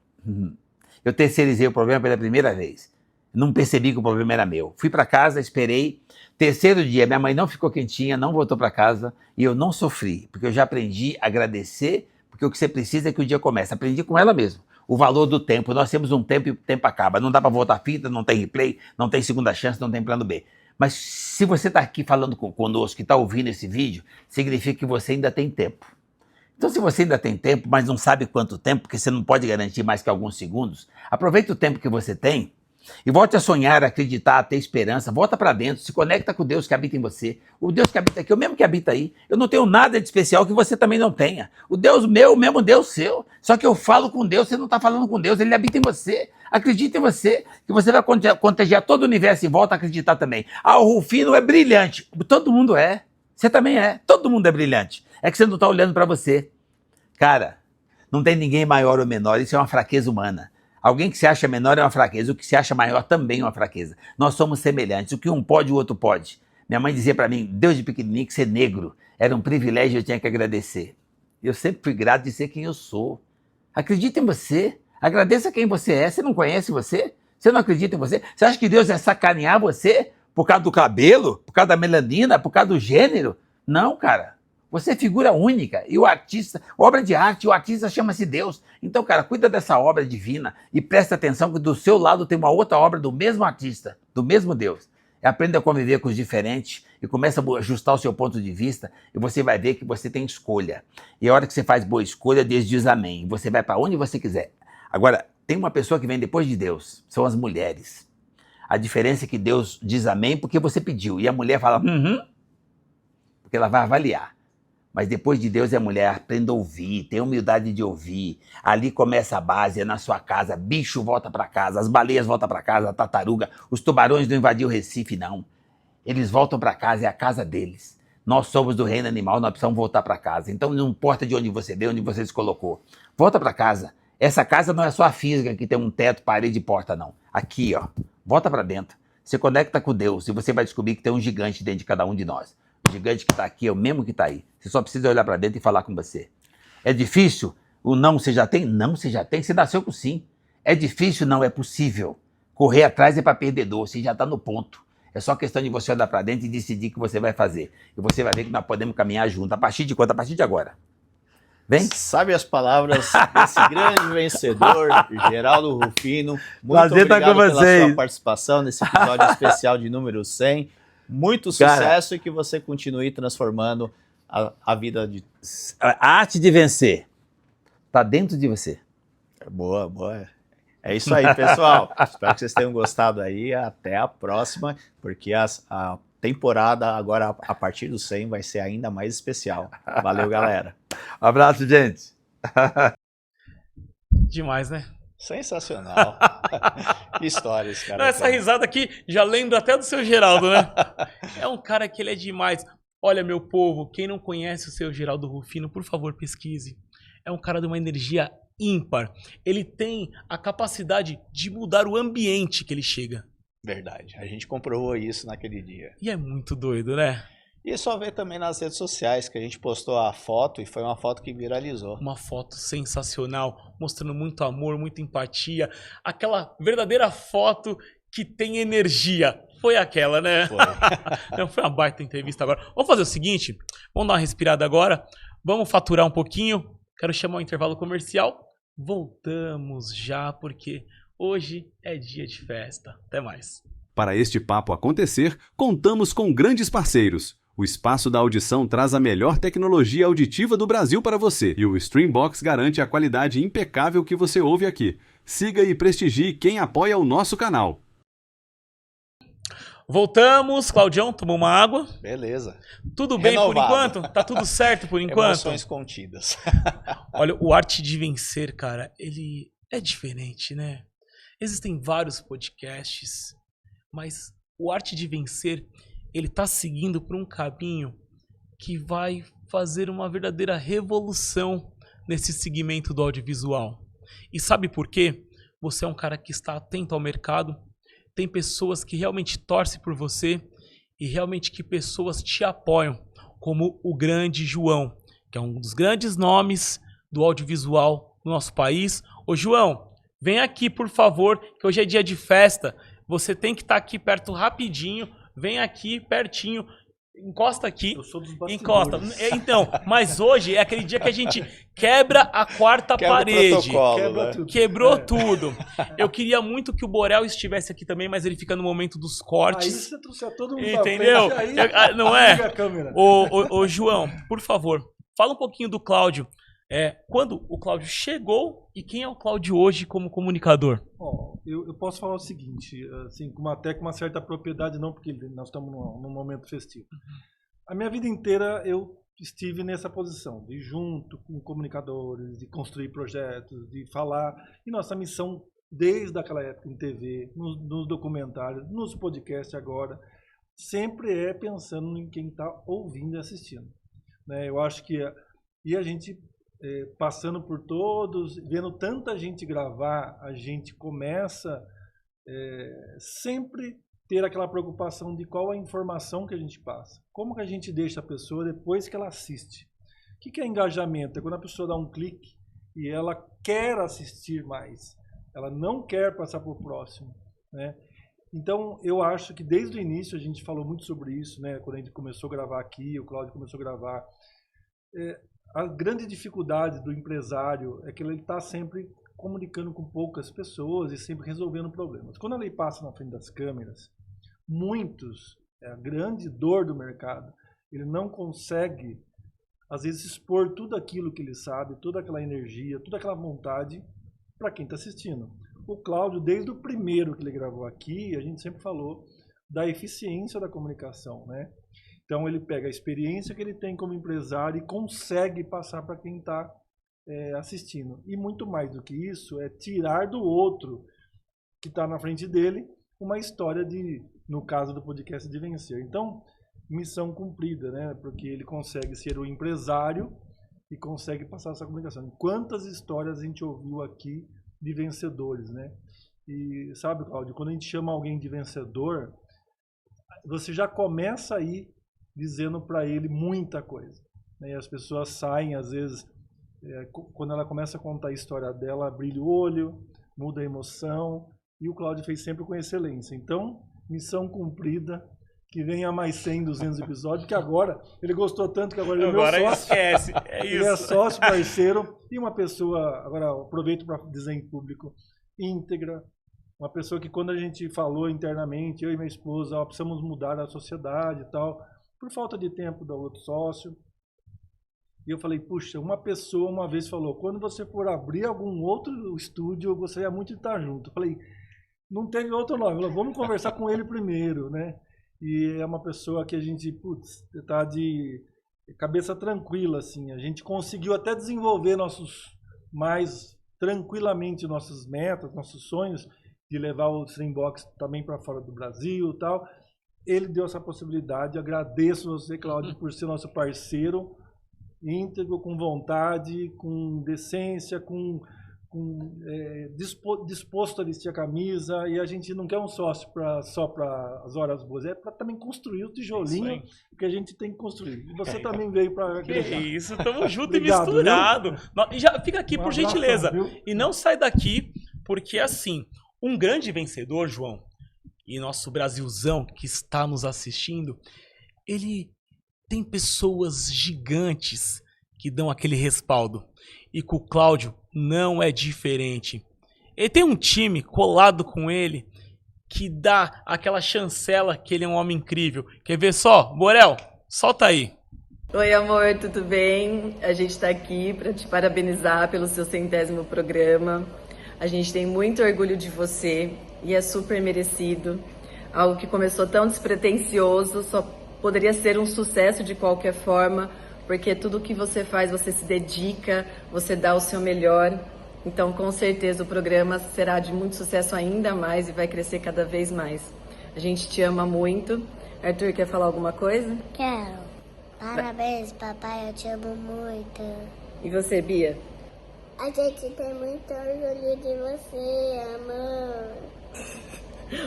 Eu terceirizei o problema pela primeira vez. Não percebi que o problema era meu. Fui para casa, esperei. Terceiro dia, minha mãe não ficou quentinha, não voltou para casa e eu não sofri, porque eu já aprendi a agradecer Porque o que você precisa é que o dia comece. Aprendi com ela mesmo. O valor do tempo. Nós temos um tempo e o tempo acaba. Não dá para voltar a fita, não tem replay, não tem segunda chance, não tem plano B. Mas se você está aqui falando conosco, que está ouvindo esse vídeo, significa que você ainda tem tempo. Então, se você ainda tem tempo, mas não sabe quanto tempo, porque você não pode garantir mais que alguns segundos, aproveite o tempo que você tem e volte a sonhar, a acreditar, a ter esperança. Volta para dentro, se conecta com o Deus que habita em você. O Deus que habita aqui, o mesmo que habita aí. Eu não tenho nada de especial que você também não tenha. O Deus meu, o mesmo Deus seu. Só que eu falo com Deus, você não está falando com Deus, ele habita em você. Acredita em você, que você vai contagiar todo o universo em volta a acreditar também. Ah, o Rufino é brilhante. Todo mundo é. Você também é. Todo mundo é brilhante. É que você não está olhando para você. Cara, não tem ninguém maior ou menor. Isso é uma fraqueza humana. Alguém que se acha menor é uma fraqueza. O que se acha maior também é uma fraqueza. Nós somos semelhantes. O que um pode, o outro pode. Minha mãe dizia para mim, Deus de pequenininho, que ser negro era um privilégio e eu tinha que agradecer. Eu sempre fui grato de ser quem eu sou. Acredita em você. Agradeça quem você é. Você não conhece você? Você não acredita em você? Você acha que Deus vai sacanear você por causa do cabelo? Por causa da melanina? Por causa do gênero? Não, cara. Você é figura única. E o artista, obra de arte, o artista chama-se Deus. Então, cara, cuida dessa obra divina e presta atenção que do seu lado tem uma outra obra do mesmo artista, do mesmo Deus. Aprenda a conviver com os diferentes e começa a ajustar o seu ponto de vista e você vai ver que você tem escolha. E a hora que você faz boa escolha, Deus diz amém. Você vai para onde você quiser. Agora, tem uma pessoa que vem depois de Deus, são as mulheres. A diferença é que Deus diz amém porque você pediu. E a mulher fala, porque ela vai avaliar. Mas depois de Deus é mulher, aprenda a ouvir, tenha humildade de ouvir. Ali começa a base, é na sua casa, bicho volta para casa, as baleias voltam para casa, a tartaruga, os tubarões não invadiram o Recife, não. Eles voltam para casa, é a casa deles. Nós somos do reino animal, nós precisamos voltar para casa. Então não importa de onde você veio, onde você se colocou. Volta para casa. Essa casa não é só a física que tem um teto, parede e porta, não. Aqui, ó, volta para dentro. Se conecta com Deus e você vai descobrir que tem um gigante dentro de cada um de nós. O gigante que está aqui é o mesmo que está aí. Você só precisa olhar para dentro e falar com você. É difícil? O não você já tem? Não, você já tem. Você nasceu com sim. É difícil? Não, é possível. Correr atrás é para perdedor. Você já está no ponto. É só questão de você olhar para dentro e decidir o que você vai fazer. E você vai ver que nós podemos caminhar junto. A partir de quando? A partir de agora. Vem? Sabe as palavras desse grande vencedor, Geraldo Rufino. Muito Prazer estar obrigado com pela vocês. sua participação nesse episódio especial de número 100. Muito sucesso e que você continue transformando a vida de... A arte de vencer está dentro de você. Boa, boa. É isso aí, pessoal. Espero que vocês tenham gostado aí. Até a próxima, porque a temporada agora, a partir do 100, vai ser ainda mais especial. Valeu, galera. Um abraço, gente. Demais, né? Sensacional. Que histórias, cara. Não, essa risada aqui já lembra até do seu Geraldo, né? É um cara que ele é demais. Olha, meu povo, quem não conhece o seu Geraldo Rufino, por favor, pesquise. É um cara de uma energia ímpar. Ele tem a capacidade de mudar o ambiente que ele chega. Verdade. A gente comprovou isso naquele dia. E é muito doido, né? E é só ver também nas redes sociais que a gente postou a foto e foi uma foto que viralizou. Uma foto sensacional, mostrando muito amor, muita empatia. Aquela verdadeira foto que tem energia. Foi aquela, né? Foi. Não, foi uma baita entrevista agora. Vamos fazer o seguinte, vamos dar uma respirada agora. Vamos faturar um pouquinho. Quero chamar o intervalo comercial. Voltamos já, porque hoje é dia de festa. Até mais. Para este papo acontecer, contamos com grandes parceiros. O Espaço da Audição traz a melhor tecnologia auditiva do Brasil para você e o Streambox garante a qualidade impecável que você ouve aqui. Siga e prestigie quem apoia o nosso canal. Voltamos. Claudião, tomou uma água. Beleza. Tudo bem Renovado. por enquanto? Tá tudo certo por enquanto? Emoções contidas. Olha, o Arte de Vencer, cara, ele é diferente, né? Existem vários podcasts, mas o Arte de Vencer, ele tá seguindo por um caminho que vai fazer uma verdadeira revolução nesse segmento do audiovisual. E sabe por quê? Você é um cara que está atento ao mercado, tem pessoas que realmente torcem por você e realmente que pessoas te apoiam, como o grande João, que é um dos grandes nomes do audiovisual do nosso país. Ô João, vem aqui, por favor, que hoje é dia de festa. Você tem que estar aqui perto rapidinho. Vem aqui, pertinho. Encosta aqui. Eu sou dos bastidores. Encosta. Então, mas hoje é aquele dia que a gente quebra a quarta Quebra o parede. protocolo, Quebra né? tudo. Quebrou tudo. Eu queria muito que o Borel estivesse aqui também, mas ele fica no momento dos Aí cortes. você trouxe todo mundo Entendeu? pra frente, aí Não é? liga a câmera. Ô, João, por favor, fala um pouquinho do Cláudio. Quando o Cláudio chegou e quem é o Cláudio hoje como comunicador? Ó, eu posso falar o seguinte, assim, até com uma certa propriedade, não porque nós estamos num momento festivo. A minha vida inteira eu estive nessa posição, de junto com comunicadores, de construir projetos, de falar. E nossa missão, desde aquela época em TV, nos documentários, nos podcasts agora, sempre é pensando em quem está ouvindo e assistindo. Né? Eu acho que e a gente, passando por todos, vendo tanta gente gravar, a gente começa sempre ter aquela preocupação de qual a informação que a gente passa. Como que a gente deixa a pessoa depois que ela assiste. O que é engajamento? É quando a pessoa dá um clique e ela quer assistir mais. Ela não quer passar para o próximo. Né? Então, eu acho que desde o início a gente falou muito sobre isso, né? Quando a gente começou a gravar aqui, o Cláudio começou a gravar. A grande dificuldade do empresário é que ele está sempre comunicando com poucas pessoas e sempre resolvendo problemas. Quando ele passa na frente das câmeras, muitos, é a grande dor do mercado, ele não consegue, às vezes, expor tudo aquilo que ele sabe, toda aquela energia, toda aquela vontade para quem está assistindo. O Cláudio, desde o primeiro que ele gravou aqui, a gente sempre falou da eficiência da comunicação, né? Então, ele pega a experiência que ele tem como empresário e consegue passar para quem está assistindo. E muito mais do que isso, é tirar do outro que está na frente dele uma história no caso do podcast, de vencer. Então, missão cumprida, né? Porque ele consegue ser o empresário e consegue passar essa comunicação. Quantas histórias a gente ouviu aqui de vencedores, né? E sabe, Cláudio, quando a gente chama alguém de vencedor, você já começa aí dizendo para ele muita coisa. Né? E as pessoas saem, às vezes, quando ela começa a contar a história dela, brilha o olho, muda a emoção, e o Cláudio fez sempre com excelência. Então, missão cumprida, que venha mais 100, 200 episódios, que agora, ele gostou tanto que agora ele é meu sócio. Esquece, é isso. Ele é sócio, parceiro, e uma pessoa, agora aproveito para dizer em público, íntegra, uma pessoa que quando a gente falou internamente, eu e minha esposa, precisamos mudar a sociedade e tal, por falta de tempo do outro sócio. E eu falei, puxa, uma pessoa uma vez falou, quando você for abrir algum outro estúdio, eu gostaria muito de estar junto. Eu falei, não teve outro nome, falei, vamos conversar com ele primeiro, né? E é uma pessoa que a gente, está de cabeça tranquila, assim. A gente conseguiu até desenvolver mais tranquilamente nossas metas, nossos sonhos, de levar o Streambox também para fora do Brasil e tal. Ele deu essa possibilidade. Agradeço você, Cláudio, por ser nosso parceiro, íntegro, com vontade, com decência, disposto a vestir a camisa. E a gente não quer um sócio só para as horas boas, é para também construir o tijolinho que a gente tem que construir. E você também veio para agregar. Que isso, tamo junto. Obrigado, e misturado. E já fica aqui, por abração, gentileza. viu? E não sai daqui, porque assim, um grande vencedor, João, e nosso Brasilzão que está nos assistindo, ele tem pessoas gigantes que dão aquele respaldo. E com o Cláudio não é diferente. Ele tem um time colado com ele que dá aquela chancela que ele é um homem incrível. Quer ver só? Borel, solta aí. Oi, amor, tudo bem? A gente está aqui para te parabenizar pelo seu 100º programa. A gente tem muito orgulho de você e é super merecido. Algo que começou tão despretensioso, só poderia ser um sucesso de qualquer forma, porque tudo que você faz, você se dedica, você dá o seu melhor. Então, com certeza, o programa será de muito sucesso ainda mais e vai crescer cada vez mais. A gente te ama muito. Arthur, quer falar alguma coisa? Quero. Parabéns, papai, eu te amo muito. E você, Bia? A gente tem muito orgulho de você, amor.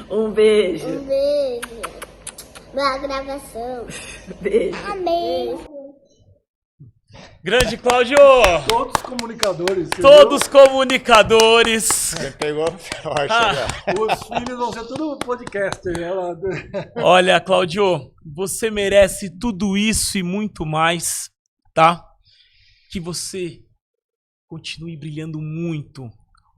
Um beijo. Um beijo. Boa gravação. Beijo. Amém. Grande Cláudio! Todos comunicadores. Todos comunicadores. Você pegou forte, né? Os filhos vão ser tudo podcaster. Olha, Cláudio, você merece tudo isso e muito mais, tá? Que você continue brilhando muito.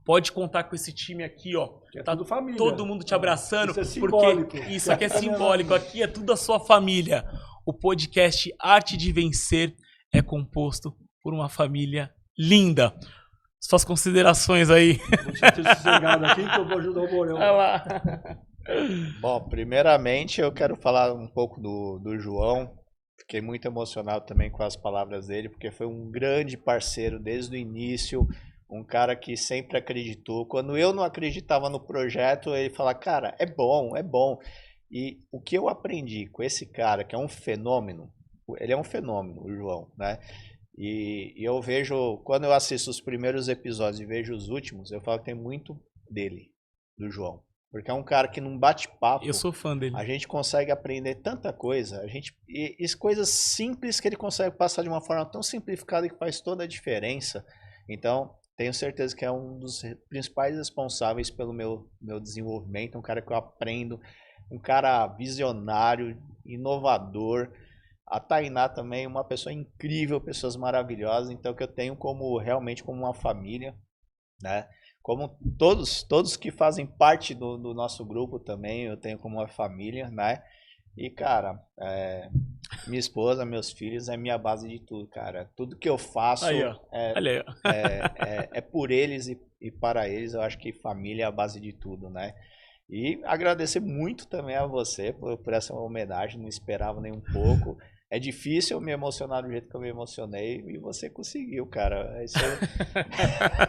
Pode contar com esse time aqui, ó. Que é tá tudo família. todo mundo te abraçando. Isso é simbólico. Porque isso aqui é simbólico. Aqui é tudo a sua família. O podcast Arte de Vencer é composto por uma família linda. Suas considerações aí. Vou te ter sossegado aqui que eu vou ajudar o Borel. Vai lá. Bom, primeiramente eu quero falar um pouco do João. Fiquei muito emocionado também com as palavras dele, porque foi um grande parceiro desde o início, um cara que sempre acreditou. Quando eu não acreditava no projeto, ele falava, cara, é bom, é bom. E o que eu aprendi com esse cara, que é um fenômeno, ele é um fenômeno, o João, né? E eu vejo, quando eu assisto os primeiros episódios e vejo os últimos, eu falo que tem muito dele, do João. Porque é um cara que num bate-papo, Eu sou fã dele. a gente consegue aprender tanta coisa, e coisas simples que ele consegue passar de uma forma tão simplificada que faz toda a diferença. Então, tenho certeza que é um dos principais responsáveis pelo meu desenvolvimento, um cara que eu aprendo, um cara visionário, inovador. A Tainá também, uma pessoa incrível, pessoas maravilhosas, então que eu tenho realmente como uma família, né? Como todos que fazem parte do nosso grupo também, eu tenho como uma família, né? E, cara, minha esposa, meus filhos, é minha base de tudo, cara. Tudo que eu faço Aí, ó. Olha aí, ó. é por eles e para eles. Eu acho que família é a base de tudo, né? E agradecer muito também a você por essa homenagem, não esperava nem um pouco. É difícil eu me emocionar do jeito que eu me emocionei e você conseguiu, cara.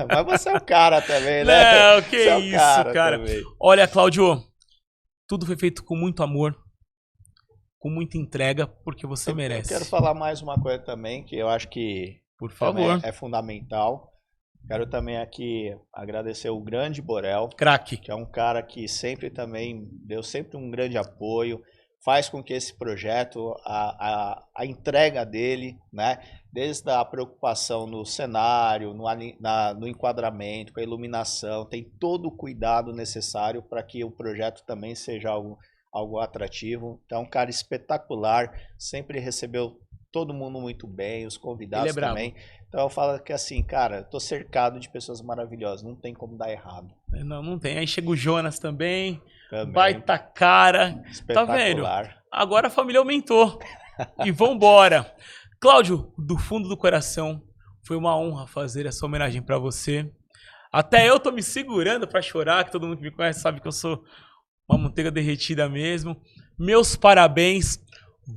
Mas você é o cara também, né? Não, que você é isso, cara. Também. Olha, Cláudio, tudo foi feito com muito amor, com muita entrega, porque você merece. Eu quero falar mais uma coisa também, que eu acho que Por favor. é fundamental. Quero também aqui agradecer o grande Borel, Craque. que é um cara que sempre também deu sempre um grande apoio, faz com que esse projeto, a entrega dele, né, desde a preocupação no cenário, no enquadramento, com a iluminação, tem todo o cuidado necessário para que o projeto também seja algo atrativo. Então, um cara espetacular, sempre recebeu todo mundo muito bem, os convidados também. Então eu falo que assim, cara, tô cercado de pessoas maravilhosas, não tem como dar errado. Não tem. Aí chega o Jonas também. Também. Baita cara. Tá vendo? Agora a família aumentou. E vambora. Cláudio, do fundo do coração, foi uma honra fazer essa homenagem pra você. Até eu tô me segurando pra chorar, que todo mundo que me conhece sabe que eu sou uma manteiga derretida mesmo. Meus parabéns.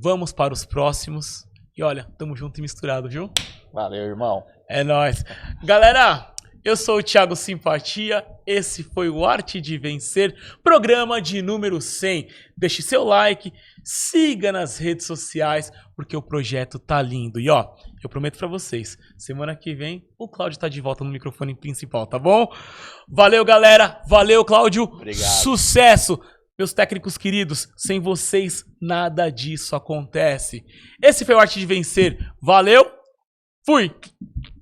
Vamos para os próximos. E olha, tamo junto e misturado, viu? Valeu, irmão. É nóis. Galera, eu sou o Thiago Simpatia. Esse foi o Arte de Vencer, programa de número 100. Deixe seu like, siga nas redes sociais, porque o projeto tá lindo. E ó, eu prometo pra vocês, semana que vem o Cláudio tá de volta no microfone principal, tá bom? Valeu, galera. Valeu, Cláudio. Obrigado. Sucesso. Meus técnicos queridos, sem vocês nada disso acontece. Esse foi o Arte de Vencer. Valeu, fui!